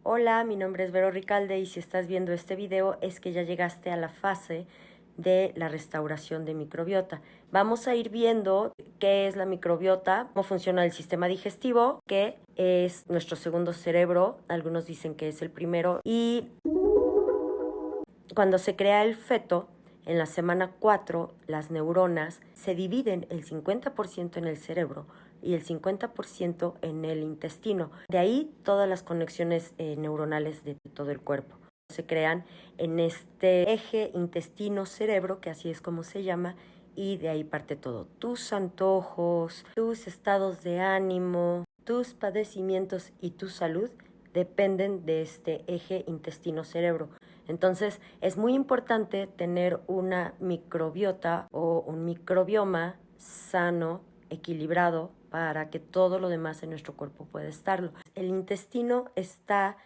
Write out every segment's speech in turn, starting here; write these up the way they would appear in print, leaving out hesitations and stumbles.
Hola, mi nombre es Vero Ricalde y si estás viendo este video es que ya llegaste a la fase de la restauración de microbiota. Vamos a ir viendo qué es la microbiota, cómo funciona el sistema digestivo, que es nuestro segundo cerebro, algunos dicen que es el primero, y cuando se crea el feto, en la semana 4, las neuronas se dividen el 50% en el cerebro y el 50% en el intestino. De ahí todas las conexiones neuronales de todo el cuerpo. Se crean en este eje intestino-cerebro, que así es como se llama, y de ahí parte todo. Tus antojos, tus estados de ánimo, tus padecimientos y tu salud dependen de este eje intestino-cerebro. Entonces es muy importante tener una microbiota o un microbioma sano, equilibrado, para que todo lo demás en nuestro cuerpo pueda estarlo. El intestino está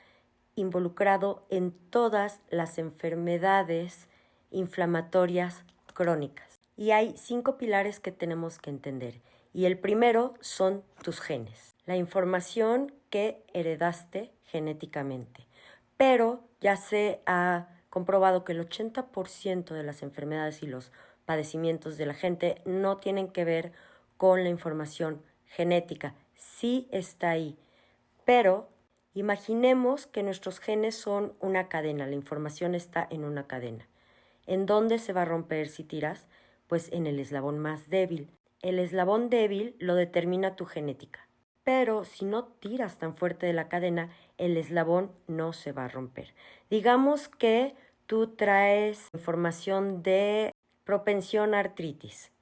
involucrado en todas las enfermedades inflamatorias crónicas. Y hay 5 pilares que tenemos que entender. Y el primero son tus genes, la información que heredaste genéticamente. Pero ya se ha comprobado que el 80% de las enfermedades y los padecimientos de la gente no tienen que ver con la información genética. Sí está ahí, pero imaginemos que nuestros genes son una cadena, la información está en una cadena. ¿En dónde se va a romper si tiras? Pues en el eslabón más débil. El eslabón débil lo determina tu genética. Pero si no tiras tan fuerte de la cadena, el eslabón no se va a romper. Digamos que tú traes información de propensión a artritis.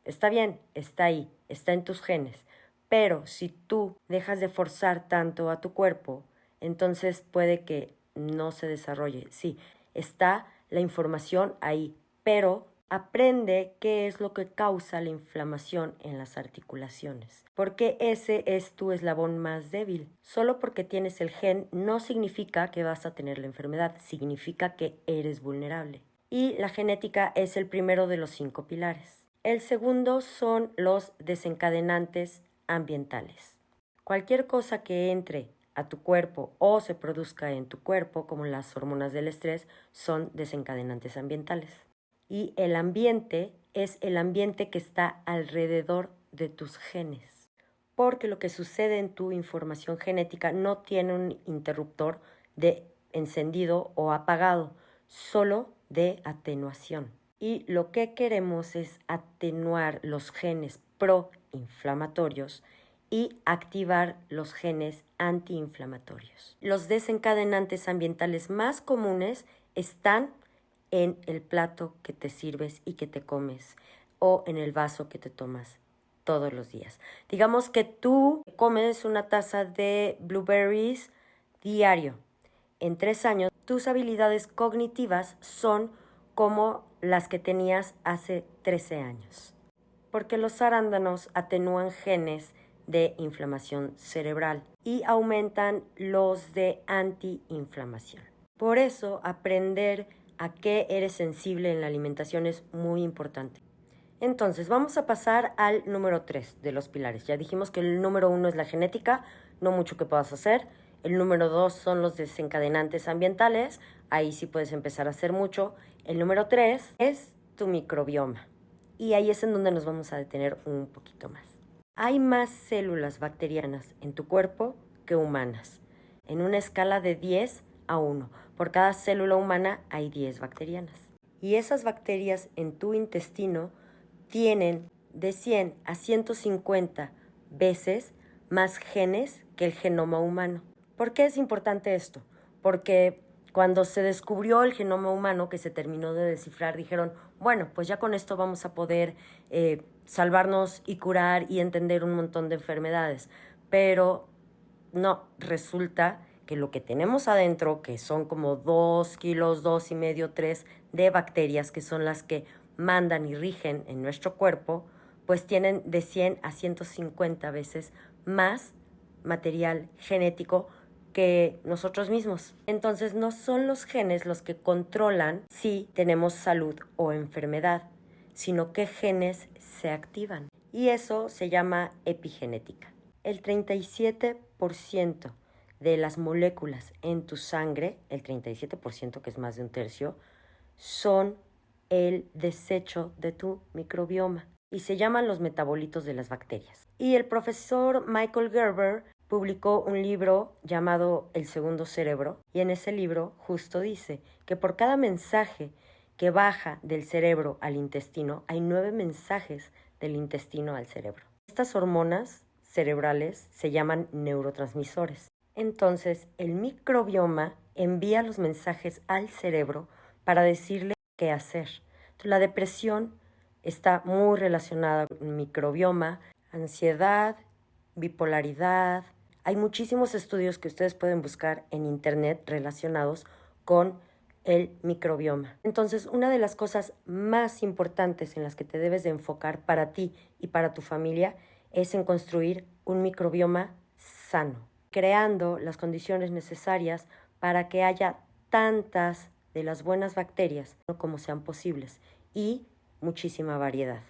Está bien, está ahí, está en tus genes. Pero si tú dejas de forzar tanto a tu cuerpo, entonces puede que no se desarrolle. Sí, está la información ahí, pero aprende qué es lo que causa la inflamación en las articulaciones, porque ese es tu eslabón más débil. Solo porque tienes el gen no significa que vas a tener la enfermedad, significa que eres vulnerable. Y la genética es el primero de los 5 pilares. El segundo son los desencadenantes ambientales. Cualquier cosa que entre a tu cuerpo o se produzca en tu cuerpo, como las hormonas del estrés, son desencadenantes ambientales. Y el ambiente es el ambiente que está alrededor de tus genes. Porque lo que sucede en tu información genética no tiene un interruptor de encendido o apagado, solo de atenuación. Y lo que queremos es atenuar los genes proinflamatorios y activar los genes antiinflamatorios. Los desencadenantes ambientales más comunes están en el plato que te sirves y que te comes o en el vaso que te tomas todos los días. Digamos que tú comes una taza de blueberries diario. En 3 años, tus habilidades cognitivas son como las que tenías hace 13 años. Porque los arándanos atenúan genes de inflamación cerebral y aumentan los de antiinflamación. Por eso, aprender a qué eres sensible en la alimentación es muy importante. Entonces, vamos a pasar al número 3 de los pilares. Ya dijimos que el número 1 es la genética, no mucho que puedas hacer. El número 2 son los desencadenantes ambientales, ahí sí puedes empezar a hacer mucho. El número 3 es tu microbioma. Y ahí es en donde nos vamos a detener un poquito más. Hay más células bacterianas en tu cuerpo que humanas, en una escala de 10 a 1. Por cada célula humana hay 10 bacterianas. Y esas bacterias en tu intestino tienen de 100 a 150 veces más genes que el genoma humano. ¿Por qué es importante esto? Porque cuando se descubrió el genoma humano, que se terminó de descifrar, dijeron, bueno, pues ya con esto vamos a poder salvarnos y curar y entender un montón de enfermedades. Pero no, resulta que lo que tenemos adentro, que son como 2 kilos, 2,5, 3 de bacterias, que son las que mandan y rigen en nuestro cuerpo, pues tienen de 100 a 150 veces más material genético que nosotros mismos. Entonces no son los genes los que controlan si tenemos salud o enfermedad, sino qué genes se activan. Y eso se llama epigenética. El 37% de las moléculas en tu sangre, el 37%, que es más de un tercio, son el desecho de tu microbioma y se llaman los metabolitos de las bacterias. Y el profesor Michael Gerber publicó un libro llamado El segundo cerebro, y en ese libro justo dice que por cada mensaje que baja del cerebro al intestino, hay 9 mensajes del intestino al cerebro. Estas hormonas cerebrales se llaman neurotransmisores. Entonces, el microbioma envía los mensajes al cerebro para decirle qué hacer. Entonces, la depresión está muy relacionada con el microbioma, ansiedad, bipolaridad. Hay muchísimos estudios que ustedes pueden buscar en internet relacionados con el microbioma. Entonces, una de las cosas más importantes en las que te debes de enfocar para ti y para tu familia es en construir un microbioma sano, creando las condiciones necesarias para que haya tantas de las buenas bacterias como sean posibles y muchísima variedad.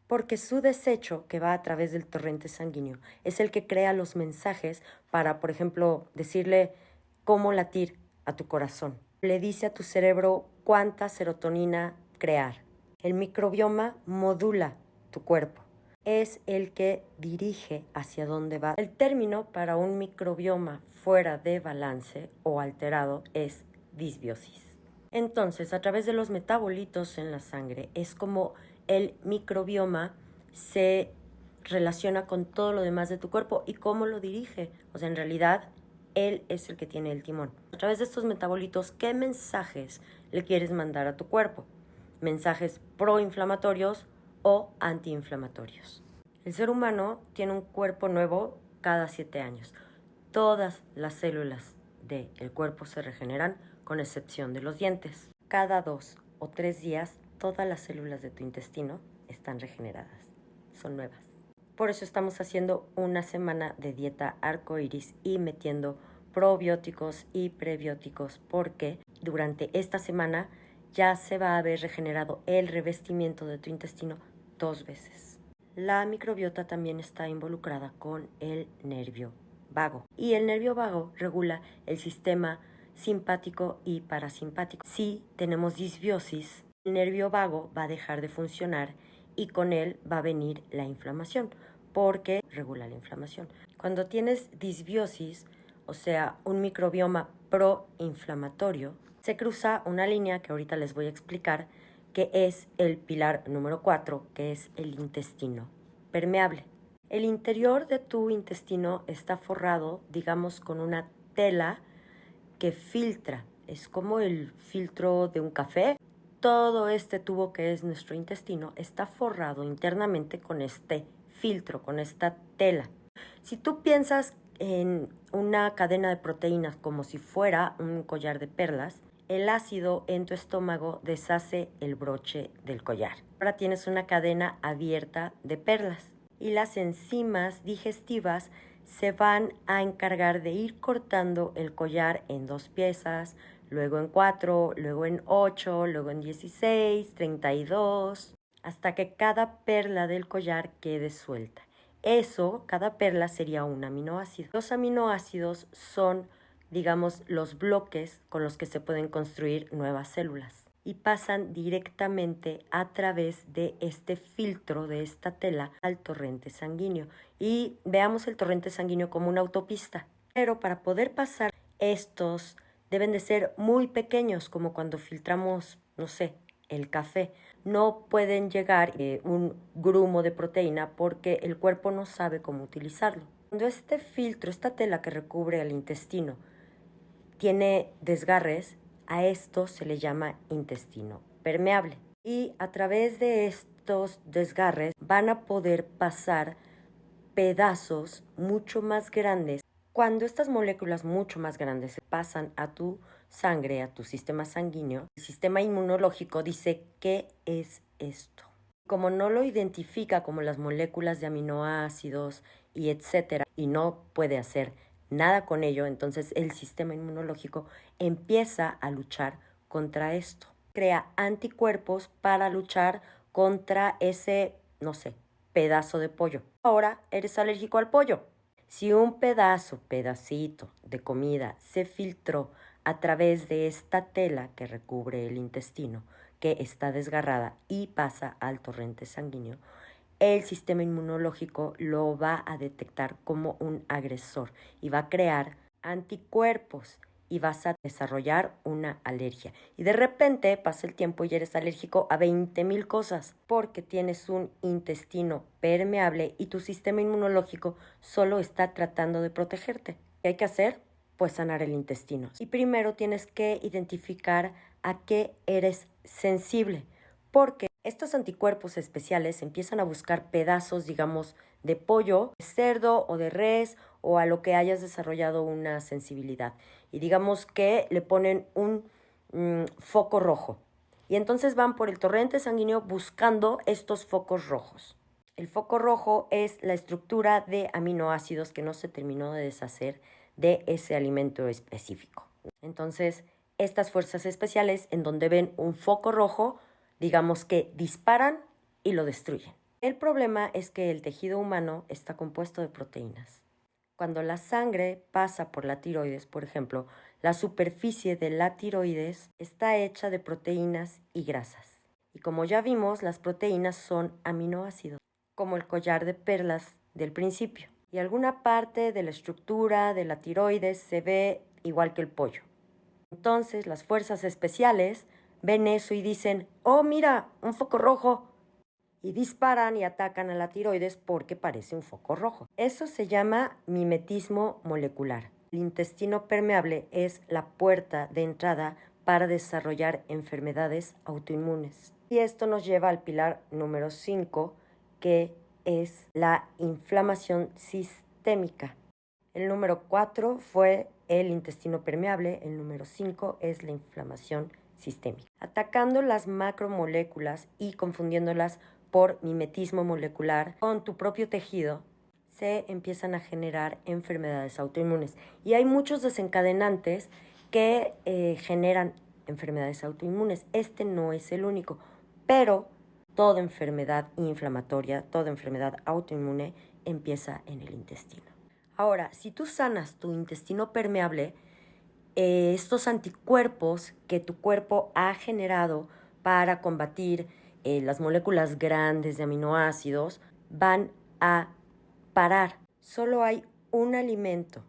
Porque su desecho, que va a través del torrente sanguíneo, es el que crea los mensajes para, por ejemplo, decirle cómo latir a tu corazón. Le dice a tu cerebro cuánta serotonina crear. El microbioma modula tu cuerpo. Es el que dirige hacia dónde va. El término para un microbioma fuera de balance o alterado es disbiosis. Entonces, a través de los metabolitos en la sangre, es como el microbioma se relaciona con todo lo demás de tu cuerpo y cómo lo dirige. O sea, en realidad, él es el que tiene el timón. A través de estos metabolitos, ¿qué mensajes le quieres mandar a tu cuerpo? Mensajes proinflamatorios o antiinflamatorios. El ser humano tiene un cuerpo nuevo cada 7 años. Todas las células del cuerpo se regeneran, con excepción de los dientes. Cada 2 o 3 días, todas las células de tu intestino están regeneradas. Son nuevas. Por eso estamos haciendo una semana de dieta arcoíris y metiendo probióticos y prebióticos, porque durante esta semana ya se va a haber regenerado el revestimiento de tu intestino 2 veces. La microbiota también está involucrada con el nervio vago. Y el nervio vago regula el sistema simpático y parasimpático. Si tenemos disbiosis, el nervio vago va a dejar de funcionar y con él va a venir la inflamación, porque regula la inflamación. Cuando tienes disbiosis, o sea, un microbioma proinflamatorio, se cruza una línea que ahorita les voy a explicar, que es el pilar número 4, que es el intestino permeable. El interior de tu intestino está forrado, digamos, con una tela que filtra. Es como el filtro de un café. Todo este tubo que es nuestro intestino está forrado internamente con este filtro, con esta tela. Si tú piensas en una cadena de proteínas como si fuera un collar de perlas, el ácido en tu estómago deshace el broche del collar. Ahora tienes una cadena abierta de perlas y las enzimas digestivas se van a encargar de ir cortando el collar en 2 piezas, luego en 4, luego en 8, luego en 16, 32, hasta que cada perla del collar quede suelta. Eso, cada perla sería un aminoácido. Los aminoácidos son, digamos, los bloques con los que se pueden construir nuevas células y pasan directamente a través de este filtro, de esta tela, al torrente sanguíneo. Y veamos el torrente sanguíneo como una autopista. Pero para poder pasar, estos deben de ser muy pequeños, como cuando filtramos, no sé, el café. No pueden llegar un grumo de proteína porque el cuerpo no sabe cómo utilizarlo. Cuando este filtro, esta tela que recubre el intestino, tiene desgarres, a esto se le llama intestino permeable. Y a través de estos desgarres van a poder pasar pedazos mucho más grandes. Cuando estas moléculas mucho más grandes pasan a tu sangre, a tu sistema sanguíneo, el sistema inmunológico dice, ¿qué es esto? Como no lo identifica como las moléculas de aminoácidos y etcétera, y no puede hacer nada con ello, entonces el sistema inmunológico empieza a luchar contra esto. Crea anticuerpos para luchar contra ese, no sé, pedazo de pollo. Ahora eres alérgico al pollo. Si un pedacito de comida se filtró a través de esta tela que recubre el intestino, que está desgarrada y pasa al torrente sanguíneo, el sistema inmunológico lo va a detectar como un agresor y va a crear anticuerpos y vas a desarrollar una alergia. Y de repente pasa el tiempo y eres alérgico a 20,000 cosas porque tienes un intestino permeable y tu sistema inmunológico solo está tratando de protegerte. ¿Qué hay que hacer? Pues sanar el intestino. Y primero tienes que identificar a qué eres sensible, porque estos anticuerpos especiales empiezan a buscar pedazos, digamos, de pollo, de cerdo o de res o a lo que hayas desarrollado una sensibilidad. Y digamos que le ponen un foco rojo. Y entonces van por el torrente sanguíneo buscando estos focos rojos. El foco rojo es la estructura de aminoácidos que no se terminó de deshacer de ese alimento específico. Entonces, estas fuerzas especiales, en donde ven un foco rojo, digamos que disparan y lo destruyen. El problema es que el tejido humano está compuesto de proteínas. Cuando la sangre pasa por la tiroides, por ejemplo, la superficie de la tiroides está hecha de proteínas y grasas. Y como ya vimos, las proteínas son aminoácidos, como el collar de perlas del principio. Y alguna parte de la estructura de la tiroides se ve igual que el pollo. Entonces las fuerzas especiales ven eso y dicen, oh mira, un foco rojo. Y disparan y atacan a la tiroides porque parece un foco rojo. Eso se llama mimetismo molecular. El intestino permeable es la puerta de entrada para desarrollar enfermedades autoinmunes. Y esto nos lleva al pilar número 5, que es la inflamación sistémica. El número 4 fue el intestino permeable, el número 5 es la inflamación sistémica. Atacando las macromoléculas y confundiéndolas por mimetismo molecular con tu propio tejido, se empiezan a generar enfermedades autoinmunes. Y hay muchos desencadenantes que generan enfermedades autoinmunes. Este no es el único, pero toda enfermedad inflamatoria, toda enfermedad autoinmune empieza en el intestino. Ahora, si tú sanas tu intestino permeable, estos anticuerpos que tu cuerpo ha generado para combatir las moléculas grandes de aminoácidos van a parar. Solo hay un alimento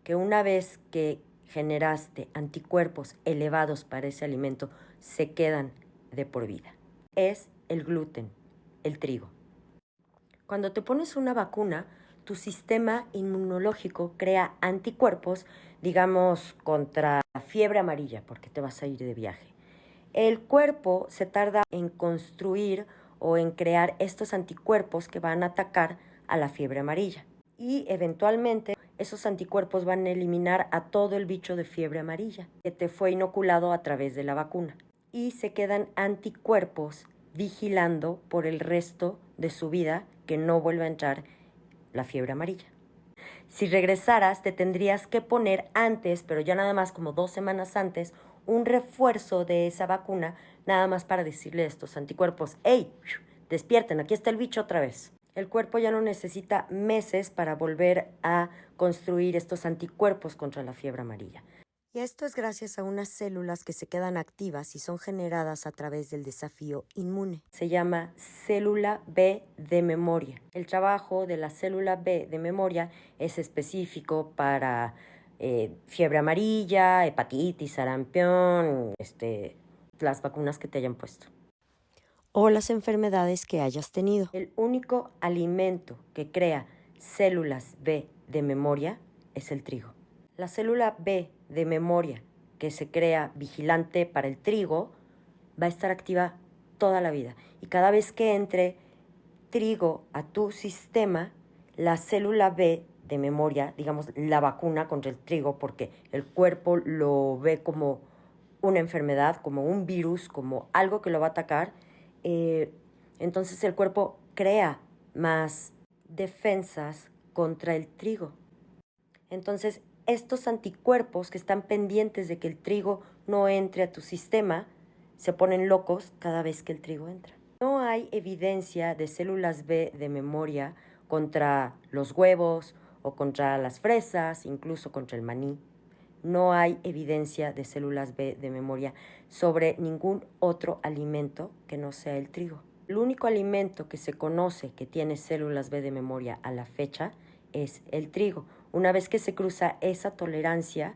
que una vez que generaste anticuerpos elevados para ese alimento se quedan de por vida. Es el gluten, el trigo. Cuando te pones una vacuna, tu sistema inmunológico crea anticuerpos, digamos, contra la fiebre amarilla, porque te vas a ir de viaje. El cuerpo se tarda en construir o en crear estos anticuerpos que van a atacar a la fiebre amarilla. Y eventualmente esos anticuerpos van a eliminar a todo el bicho de fiebre amarilla que te fue inoculado a través de la vacuna. Y se quedan anticuerpos vigilando por el resto de su vida que no vuelva a entrar la fiebre amarilla. Si regresaras, te tendrías que poner antes, pero ya nada más como 2 semanas antes, un refuerzo de esa vacuna, nada más para decirle a estos anticuerpos, ¡hey! Despierten, aquí está el bicho otra vez. El cuerpo ya no necesita meses para volver a construir estos anticuerpos contra la fiebre amarilla. Y esto es gracias a unas células que se quedan activas y son generadas a través del desafío inmune. Se llama célula B de memoria. El trabajo de la célula B de memoria es específico para fiebre amarilla, hepatitis, sarampión, las vacunas que te hayan puesto. O las enfermedades que hayas tenido. El único alimento que crea células B de memoria es el trigo. La célula B de memoria que se crea vigilante para el trigo va a estar activa toda la vida. Y cada vez que entre trigo a tu sistema, la célula B de memoria, digamos la vacuna contra el trigo, porque el cuerpo lo ve como una enfermedad, como un virus, como algo que lo va a atacar, entonces el cuerpo crea más defensas contra el trigo. Entonces, estos anticuerpos que están pendientes de que el trigo no entre a tu sistema, se ponen locos cada vez que el trigo entra. No hay evidencia de células B de memoria contra los huevos o contra las fresas, incluso contra el maní. No hay evidencia de células B de memoria sobre ningún otro alimento que no sea el trigo. El único alimento que se conoce que tiene células B de memoria a la fecha es el trigo. Una vez que se cruza esa tolerancia,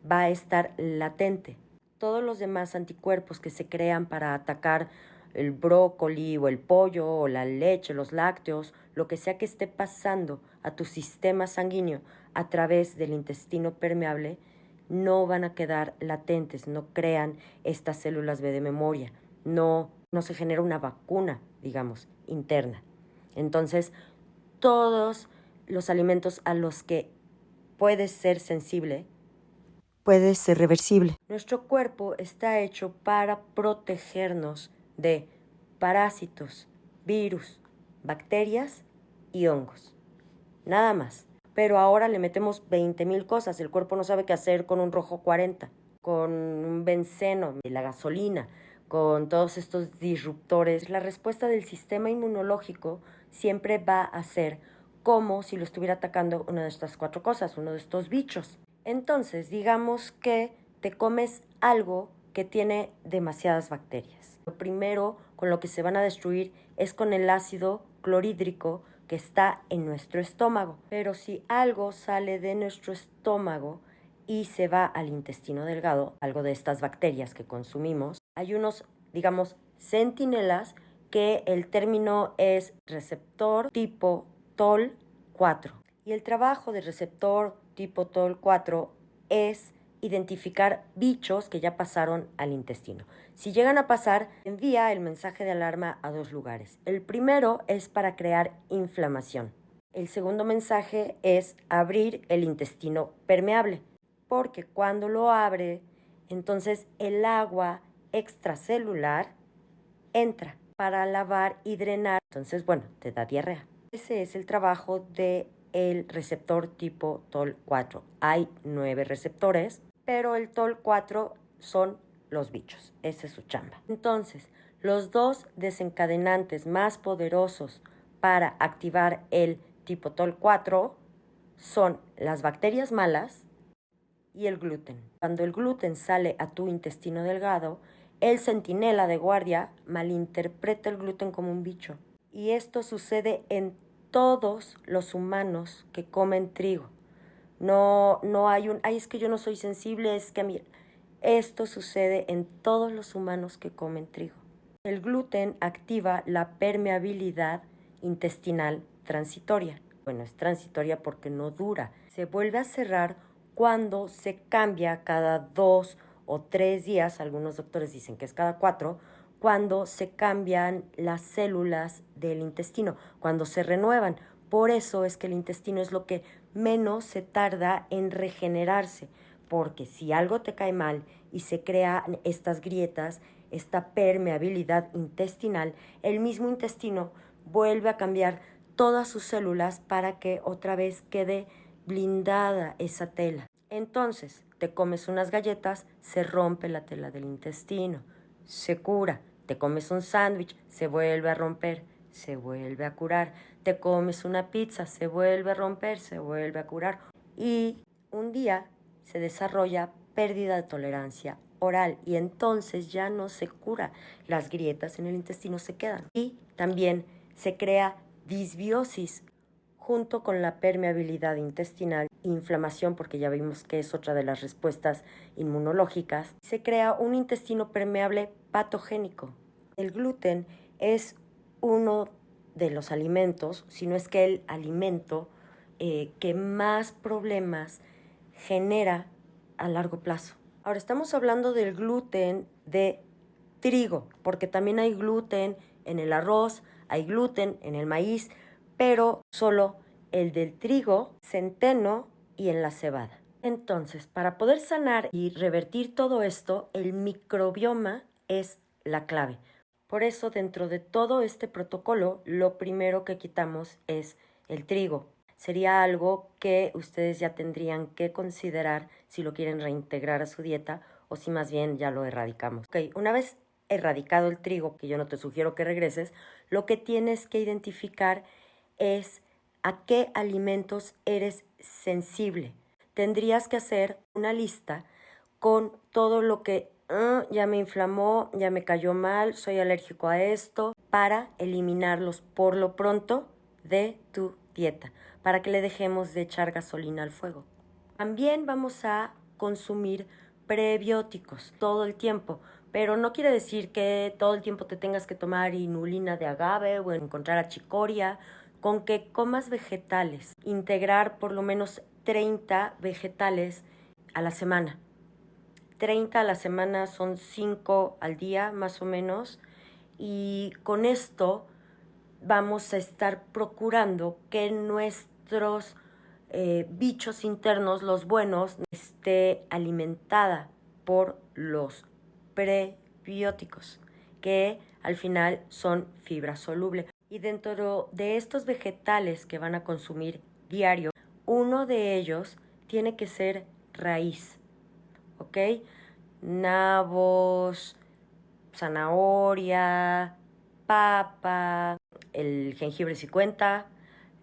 va a estar latente. Todos los demás anticuerpos que se crean para atacar el brócoli o el pollo o la leche, los lácteos, lo que sea que esté pasando a tu sistema sanguíneo a través del intestino permeable, no van a quedar latentes, no crean estas células B de memoria, no se genera una vacuna, digamos, interna. Entonces, todos los alimentos a los que puedes ser sensible, puede ser reversible. Nuestro cuerpo está hecho para protegernos de parásitos, virus, bacterias y hongos. Nada más. Pero ahora le metemos 20,000 cosas. El cuerpo no sabe qué hacer con un rojo 40, con un benceno, la gasolina, con todos estos disruptores. La respuesta del sistema inmunológico siempre va a ser como si lo estuviera atacando una de estas 4 cosas, uno de estos bichos. Entonces, digamos que te comes algo que tiene demasiadas bacterias. Lo primero con lo que se van a destruir es con el ácido clorhídrico que está en nuestro estómago. Pero si algo sale de nuestro estómago y se va al intestino delgado, algo de estas bacterias que consumimos, hay unos, digamos, centinelas que el término es receptor tipo TOL4. Y el trabajo del receptor tipo TOL4 es identificar bichos que ya pasaron al intestino. Si llegan a pasar, envía el mensaje de alarma a 2 lugares. El primero es para crear inflamación. El segundo mensaje es abrir el intestino permeable, porque cuando lo abre, entonces el agua extracelular entra para lavar y drenar. Entonces, bueno, te da diarrea. Ese es el trabajo del receptor tipo TOL4. Hay 9 receptores, pero el TOL4 son los bichos. Esa es su chamba. Entonces, los 2 desencadenantes más poderosos para activar el tipo TOL4 son las bacterias malas y el gluten. Cuando el gluten sale a tu intestino delgado, el centinela de guardia malinterpreta el gluten como un bicho. Y esto sucede en todos los humanos que comen trigo. No hay un, es que yo no soy sensible, es que a mí... Esto sucede en todos los humanos que comen trigo. El gluten activa la permeabilidad intestinal transitoria. Bueno, es transitoria porque no dura. Se vuelve a cerrar cuando se cambia cada 2 o 3 días, algunos doctores dicen que es cada 4, cuando se cambian las células del intestino, cuando se renuevan. Por eso es que el intestino es lo que menos se tarda en regenerarse, porque si algo te cae mal y se crean estas grietas, esta permeabilidad intestinal, el mismo intestino vuelve a cambiar todas sus células para que otra vez quede blindada esa tela. Entonces, te comes unas galletas, se rompe la tela del intestino, se cura. Te comes un sándwich, se vuelve a romper, se vuelve a curar. Te comes una pizza, se vuelve a romper, se vuelve a curar. Y un día se desarrolla pérdida de tolerancia oral y entonces ya no se cura. Las grietas en el intestino se quedan. Y también se crea disbiosis junto con la permeabilidad intestinal, inflamación, porque ya vimos que es otra de las respuestas inmunológicas. Se crea un intestino permeable patogénico. El gluten es uno de los alimentos, si no es que el alimento que más problemas genera a largo plazo. Ahora estamos hablando del gluten de trigo, porque también hay gluten en el arroz, hay gluten en el maíz, pero solo el del trigo, centeno y en la cebada. Entonces, para poder sanar y revertir todo esto, el microbioma es la clave. Por eso, dentro de todo este protocolo, lo primero que quitamos es el trigo. Sería algo que ustedes ya tendrían que considerar si lo quieren reintegrar a su dieta o si más bien ya lo erradicamos. Ok, una vez erradicado el trigo, que yo no te sugiero que regreses, lo que tienes que identificar es a qué alimentos eres sensible. Tendrías que hacer una lista con todo lo que ya me inflamó, ya me cayó mal, soy alérgico a esto, para eliminarlos por lo pronto de tu dieta, para que le dejemos de echar gasolina al fuego. También vamos a consumir prebióticos todo el tiempo, pero no quiere decir que todo el tiempo te tengas que tomar inulina de agave o encontrar achicoria. Con que comas vegetales, integrar por lo menos 30 vegetales a la semana. 30 a la semana son 5 al día más o menos, y con esto vamos a estar procurando que nuestros bichos internos, los buenos, esté alimentada por los prebióticos, que al final son fibra soluble. Y dentro de estos vegetales que van a consumir diario, uno de ellos tiene que ser raíz, ¿ok? Nabos, zanahoria, papa, el jengibre sí cuenta,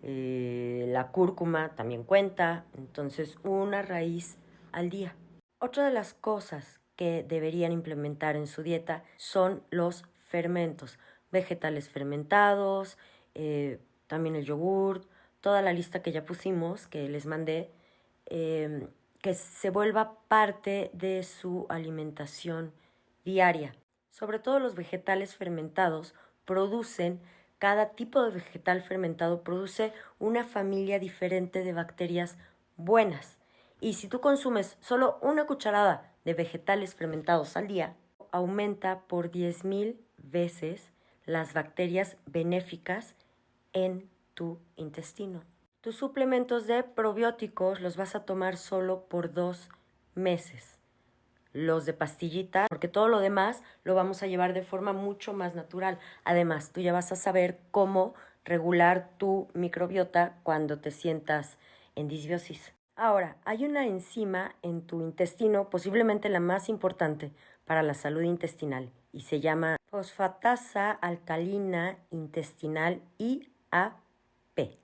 la cúrcuma también cuenta, entonces una raíz al día. Otra de las cosas que deberían implementar en su dieta son los fermentos, vegetales fermentados, también el yogur, toda la lista que ya pusimos, que les mandé, que se vuelva parte de su alimentación diaria. Sobre todo los vegetales fermentados producen, cada tipo de vegetal fermentado produce una familia diferente de bacterias buenas. Y si tú consumes solo una cucharada de vegetales fermentados al día, aumenta por 10,000 veces las bacterias benéficas en tu intestino. Tus suplementos de probióticos los vas a tomar solo por 2 meses. Los de pastillita, porque todo lo demás lo vamos a llevar de forma mucho más natural. Además, tú ya vas a saber cómo regular tu microbiota cuando te sientas en disbiosis. Ahora, hay una enzima en tu intestino, posiblemente la más importante para la salud intestinal, y se llama fosfatasa alcalina intestinal IAP.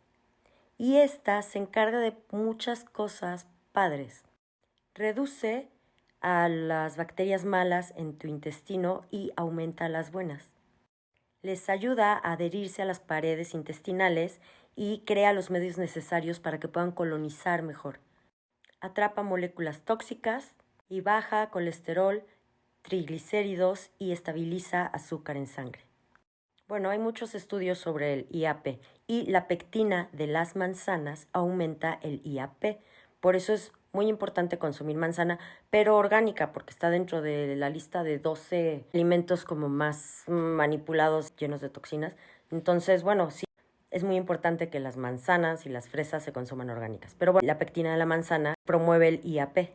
Y esta se encarga de muchas cosas padres. Reduce a las bacterias malas en tu intestino y aumenta las buenas. Les ayuda a adherirse a las paredes intestinales y crea los medios necesarios para que puedan colonizar mejor. Atrapa moléculas tóxicas y baja colesterol, triglicéridos y estabiliza azúcar en sangre. Bueno, hay muchos estudios sobre el IAP y la pectina de las manzanas aumenta el IAP. Por eso es muy importante consumir manzana, pero orgánica, porque está dentro de la lista de 12 alimentos como más manipulados, llenos de toxinas. Entonces, bueno, sí, es muy importante que las manzanas y las fresas se consuman orgánicas. Pero bueno, la pectina de la manzana promueve el IAP.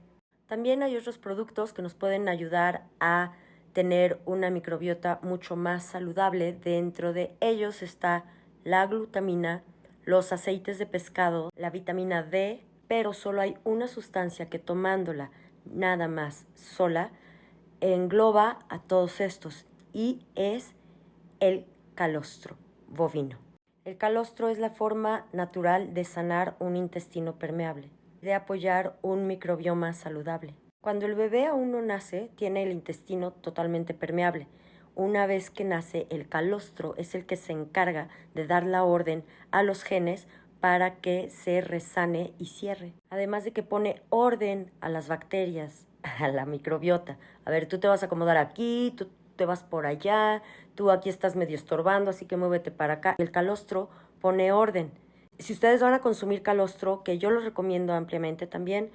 También hay otros productos que nos pueden ayudar a tener una microbiota mucho más saludable. Dentro de ellos está la glutamina, los aceites de pescado, la vitamina D, pero solo hay una sustancia que tomándola nada más sola engloba a todos estos, y es el calostro bovino. El calostro es la forma natural de sanar un intestino permeable, de apoyar un microbioma saludable. Cuando el bebé aún no nace, tiene el intestino totalmente permeable. Una vez que nace, el calostro es el que se encarga de dar la orden a los genes para que se resane y cierre. Además de que pone orden a las bacterias, a la microbiota. A ver, tú te vas a acomodar aquí, tú te vas por allá, tú aquí estás medio estorbando, así que muévete para acá. El calostro pone orden. Si ustedes van a consumir calostro, que yo los recomiendo ampliamente también,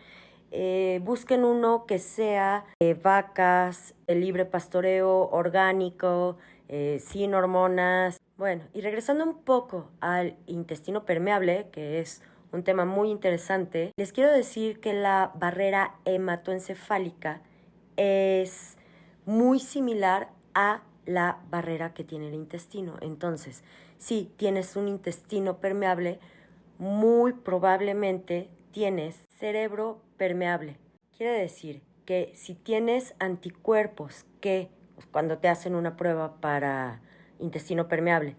busquen uno que sea vacas, libre pastoreo, orgánico, sin hormonas. Bueno, y regresando un poco al intestino permeable, que es un tema muy interesante, les quiero decir que la barrera hematoencefálica es muy similar a la barrera que tiene el intestino. Entonces, si tienes un intestino permeable, muy probablemente tienes cerebro permeable. Quiere decir que si tienes anticuerpos que cuando te hacen una prueba para intestino permeable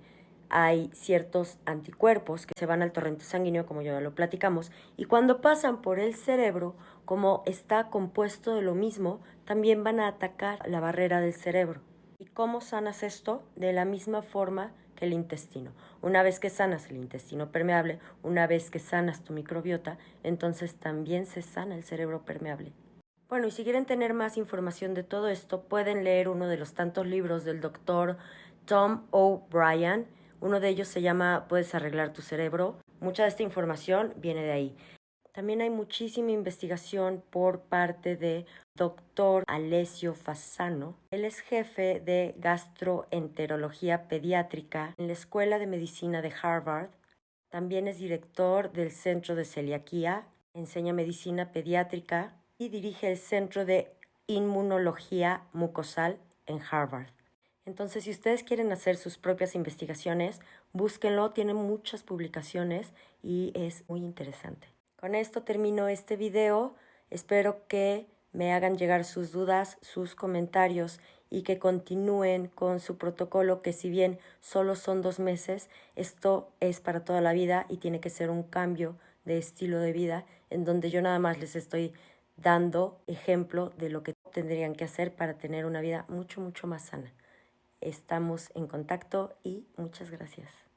hay ciertos anticuerpos que se van al torrente sanguíneo, como ya lo platicamos, y cuando pasan por el cerebro, como está compuesto de lo mismo, también van a atacar la barrera del cerebro. ¿Y cómo sanas esto? De la misma forma que el intestino. Una vez que sanas el intestino permeable, una vez que sanas tu microbiota, entonces también se sana el cerebro permeable. Bueno, y si quieren tener más información de todo esto, pueden leer uno de los tantos libros del doctor Tom O'Brien. Uno de ellos se llama Puedes arreglar tu cerebro. Mucha de esta información viene de ahí. También hay muchísima investigación por parte de doctor Alessio Fasano. Él es jefe de gastroenterología pediátrica en la Escuela de Medicina de Harvard. También es director del Centro de Celiaquía, enseña medicina pediátrica y dirige el Centro de Inmunología Mucosal en Harvard. Entonces, si ustedes quieren hacer sus propias investigaciones, búsquenlo, tiene muchas publicaciones y es muy interesante. Con esto termino este video, espero que me hagan llegar sus dudas, sus comentarios y que continúen con su protocolo, que si bien solo son 2 meses, esto es para toda la vida y tiene que ser un cambio de estilo de vida en donde yo nada más les estoy dando ejemplo de lo que tendrían que hacer para tener una vida mucho más sana. Estamos en contacto y muchas gracias.